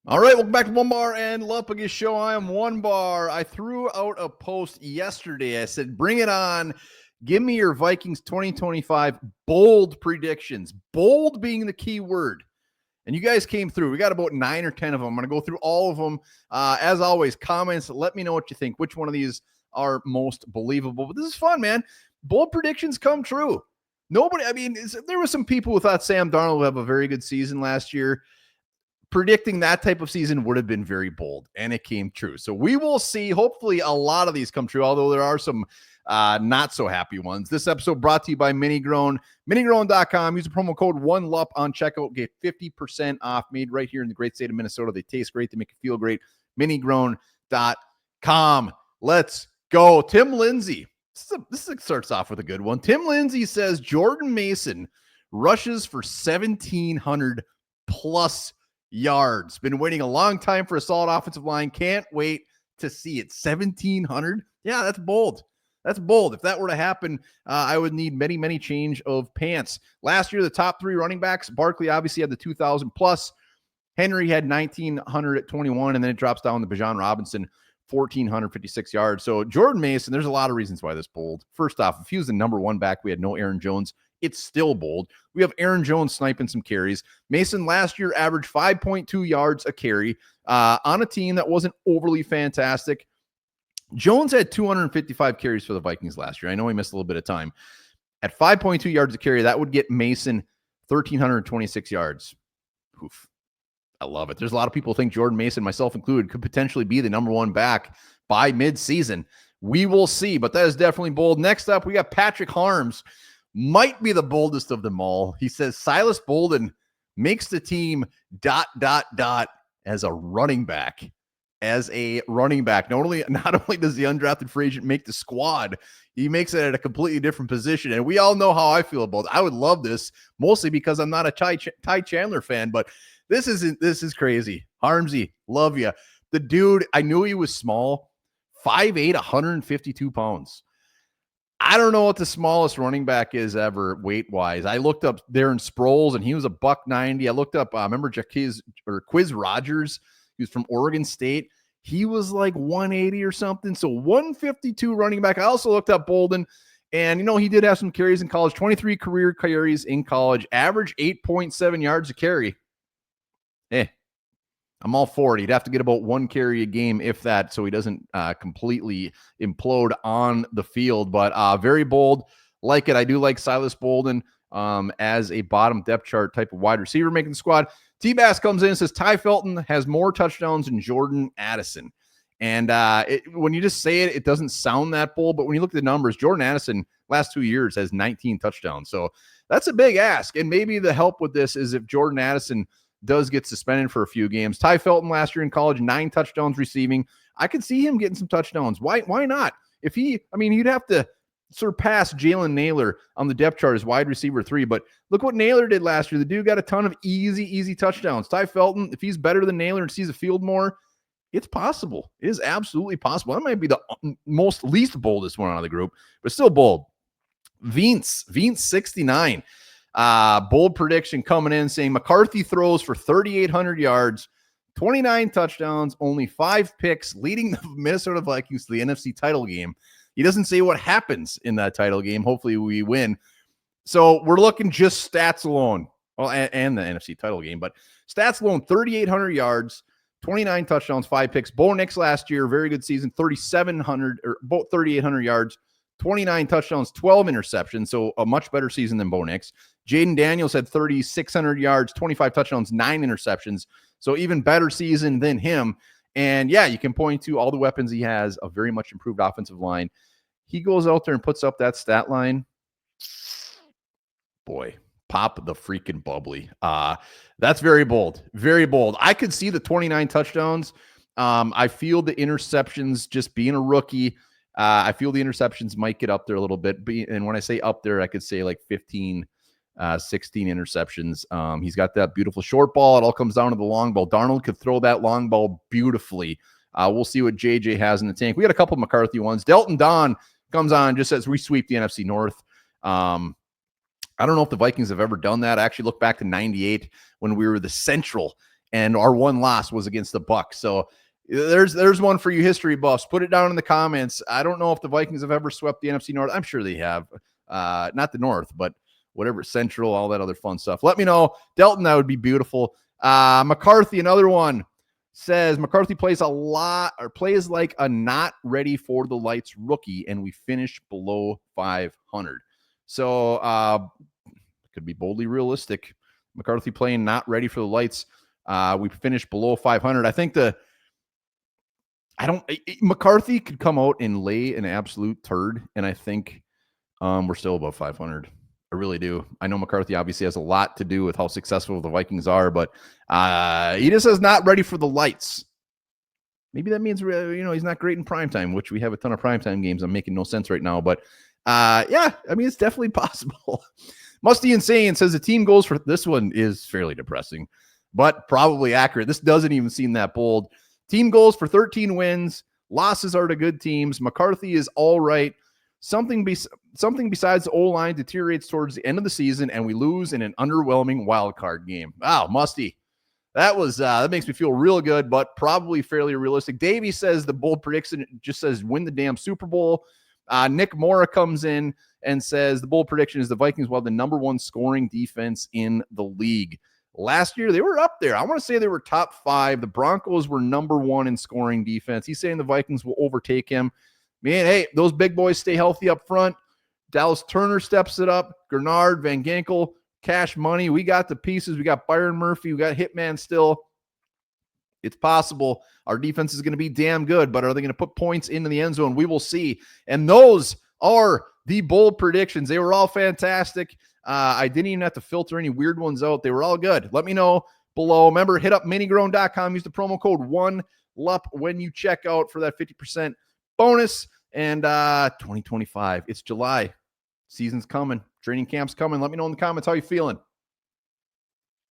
All right, welcome back to Onebar and Lupagus Show. I am Onebar. I threw out a post yesterday. I said, bring it on. Give me your Vikings 2025 bold predictions. Bold being the key word. And you guys came through. We got about 9 or 10 of them. I'm going to go through all of them. As always, comments. Let me know what you think. Which one of these are most believable? But this is fun, man. Bold predictions come true. There were some people who thought Sam Darnold would have a very good season last year. Predicting that type of season would have been very bold, and it came true. So we will see. Hopefully, a lot of these come true, although there are some not so happy ones. This episode brought to you by Minigrown. Minigrown.com. Use the promo code ONELUP on checkout. Get 50% off. Made right here in the great state of Minnesota. They taste great. They make you feel great. Minigrown.com. Let's go. Tim Lindsay. This starts off with a good one. Tim Lindsay says Jordan Mason rushes for 1,700 plus yards. Been waiting a long time for a solid offensive line. Can't wait to see it. 1,700. Yeah, that's bold. That's bold. If that were to happen, I would need many, many change of pants. Last year, the top 3 running backs, Barkley obviously had the 2,000 plus. Henry had 1,900 at 21, and then it drops down to Bijan Robinson, 1,456 yards. So Jordan Mason, there's a lot of reasons why this bold. First off, if he was the number 1 back, we had no Aaron Jones. It's still bold. We have Aaron Jones sniping some carries. Mason last year averaged 5.2 yards a carry on a team that wasn't overly fantastic. Jones had 255 carries for the Vikings last year. I know he missed a little bit of time. At 5.2 yards a carry, that would get Mason 1,326 yards. Oof. I love it. There's a lot of people think Jordan Mason, myself included, could potentially be the number 1 back by midseason. We will see, but that is definitely bold. Next up, we got Patrick Harms. Might be the boldest of them all. He says Silas Bolden makes the team ... as a running back. Not only does the undrafted free agent make the squad, he makes it at a completely different position. And we all know how I feel about it. I would love this, mostly because I'm not a Ty Chandler fan, but this is crazy. Harmsy, love you. The dude, I knew he was small, 5'8", 152 pounds. I don't know what the smallest running back is ever weight-wise. I looked up Darren Sproles, and he was a $190. I looked up, remember Quiz Rogers? He was from Oregon State. He was like 180 or something. So 152 running back. I also looked up Bolden, and, he did have some carries in college, 23 career carries in college, average 8.7 yards a carry. I'm all for it. He'd have to get about 1 carry a game, if that, so he doesn't completely implode on the field. But very bold. Like it. I do like Silas Bolden as a bottom depth chart type of wide receiver making the squad. T-Bass comes in and says Ty Felton has more touchdowns than Jordan Addison. And when you just say it, it doesn't sound that bold. But when you look at the numbers, Jordan Addison last 2 years has 19 touchdowns. So that's a big ask. And maybe the help with this is if Jordan Addison does get suspended for a few games. Ty Felton last year in college, 9 touchdowns receiving. I could see him getting some touchdowns. Why not? You'd have to surpass Jalen Naylor on the depth chart as wide receiver 3. But look what Naylor did last year. The dude got a ton of easy touchdowns. Ty Felton, if he's better than Naylor and sees the field more, it's possible. It is absolutely possible. That might be the least boldest one out of the group, but still bold. Vince 69. Bold prediction coming in saying McCarthy throws for 3,800 yards, 29 touchdowns, only 5 picks, leading the Minnesota Vikings to the NFC title game. He doesn't say what happens in that title game. Hopefully we win. So we're looking just stats alone. Well, and the NFC title game, but stats alone, 3,800 yards, 29 touchdowns, 5 picks. Bo Nix last year, very good season, 3,800 yards, 29 touchdowns, 12 interceptions. So a much better season than Bo Nix. Jaden Daniels had 3,600 yards, 25 touchdowns, 9 interceptions. So even better season than him. And yeah, you can point to all the weapons he has, a very much improved offensive line. He goes out there and puts up that stat line. Boy, pop the freaking bubbly. That's very bold. Very bold. I could see the 29 touchdowns. I feel the interceptions, just being a rookie, I feel the interceptions might get up there a little bit. And when I say up there, I could say like 15, 16 interceptions. He's got that beautiful short ball. It all comes down to the long ball. Darnold could throw that long ball beautifully. We'll see what JJ has in the tank. We got a couple of McCarthy ones. Delton Don comes on just as we sweep the NFC North. I don't know if the Vikings have ever done that. I actually look back to 98 when we were the Central and our one loss was against the Bucs. So there's one for you history buffs. Put it down in the comments. I don't know if the Vikings have ever swept the NFC North. I'm sure they have. Not the North, but whatever, Central, all that other fun stuff. Let me know. Delton, that would be beautiful. McCarthy, another one, says McCarthy plays like a not ready for the lights rookie, and we finish below 500. So could be boldly realistic. McCarthy playing not ready for the lights. We finished below 500. I think McCarthy could come out and lay an absolute turd, and I think we're still above 500. I really do. I know McCarthy obviously has a lot to do with how successful the Vikings are, but he just is not ready for the lights. Maybe that means he's not great in primetime, which we have a ton of primetime games. I'm making no sense right now, but yeah, I mean, it's definitely possible. Musty Insane says the team goals for this one is fairly depressing, but probably accurate. This doesn't even seem that bold. Team goals for 13 wins. Losses are to good teams. McCarthy is all right. Something besides the O-line deteriorates towards the end of the season, and we lose in an underwhelming wild card game. Wow, Musty. That makes me feel real good, but probably fairly realistic. Davey says the bold prediction just says win the damn Super Bowl. Nick Mora comes in and says the bold prediction is the Vikings will have the number one scoring defense in the league. Last year, they were up there. I want to say they were top 5. The Broncos were number 1 in scoring defense. He's saying the Vikings will overtake him. Man, hey, those big boys stay healthy up front. Dallas Turner steps it up. Gernard, Van Ginkel, Cash Money. We got the pieces. We got Byron Murphy. We got Hitman still. It's possible our defense is going to be damn good, but are they going to put points into the end zone? We will see. And those are the bold predictions. They were all fantastic. I didn't even have to filter any weird ones out. They were all good. Let me know below. Remember, hit up minigrown.com. Use the promo code 1LUP when you check out for that 50% bonus. And 2025, it's July. Season's coming. Training camp's coming. Let me know in the comments how you feeling.